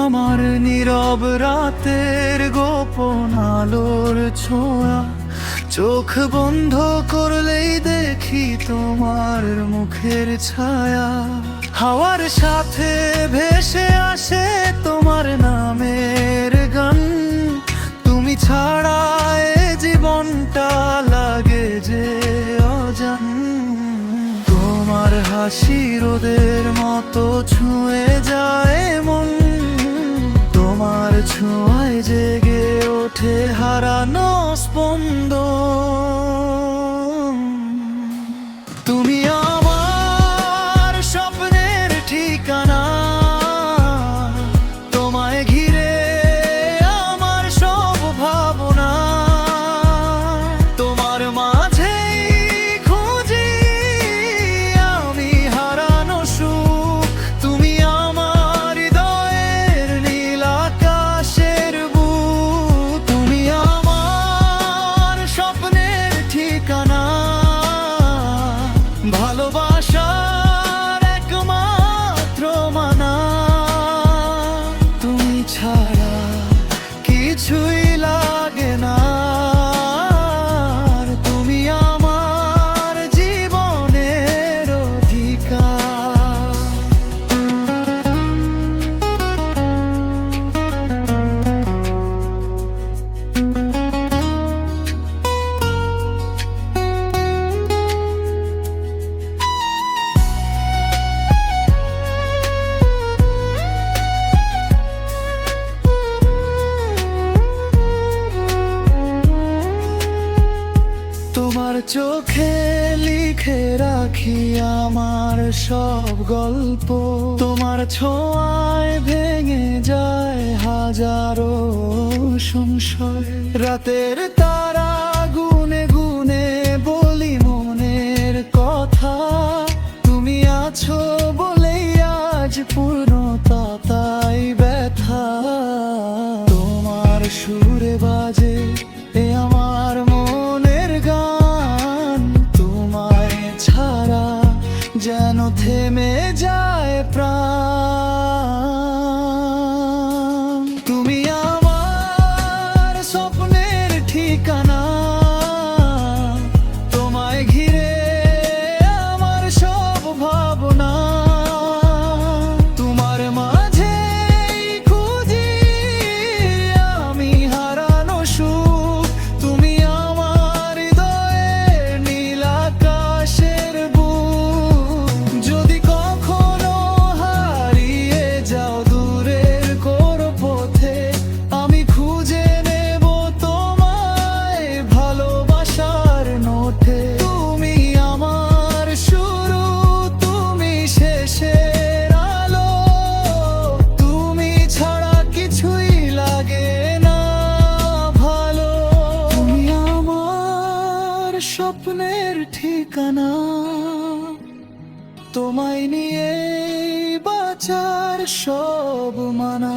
আমার নীরব রাতের গোপন আলোর ছোঁয়া, চোখ বন্ধ করলেই দেখি তোমার মুখের ছায়া। হাওয়ার সাথে ভেসে আসে তোমার নামের গান, তুমি ছাড়া এ জীবনটা লাগে যে অজান। তোমার হাসি রোদের মতো ছুঁয়ে যায় মন, তোমার ছোঁয়ায় জেগে ওঠে হারানো স্পন্দন। তুমি আমার স্বপ্নের ঠিকানা, তোমায় ঘিরে আমার সব ভাবনা, তোমার মাঝেই খুঁজি আমি হারানো সুখ। তুমি আমার হৃদয়ের নীল আকাশের বুক, তুমি আমার স্বপ্নের ঠিকানা, ভালোবাসার একমাত্র মানা। তুমি ছাড়া কিছুই লাগে না, আর তুমি আমার জীবনের অধিকার। তোমার চোখে লিখে রাখি আমার সব গল্প, তোমার ছোঁয়ায় ভেঙে যায় হাজারো সংশয়। রাতের তারা গুনে গুনে বলি মনের কথা, তুমি আছো বলেই আজ পূর্ণতা তাই ব্যথা। তোমার সুরে বাজে এ আমার মনের গান, তোমায় ছাড়া যেন থেমে যায় প্রাণ। তুমি আমার স্বপ্নের ঠিকানা, তোমায় ঘিরে আমার সব ভাবনা, তোমার মাঝেই খুঁজি আমি হারানো সুখ। তুমি আমার হৃদয়ের নীল আকাশের বুক, যদি কখনো হারিয়ে যাও দূরের কোনো পথে, আমি খুঁজে নেব তোমায় ভালোবাসার নোটে। তুমি আমার শুরু, তুমি শেষের আলো, তুমি ছাড়া কিছুই লাগে না ভালো। তুমি আমার স্বপ্নের ঠিকানা, তোমায় নিয়ে বাঁচার সব মানা।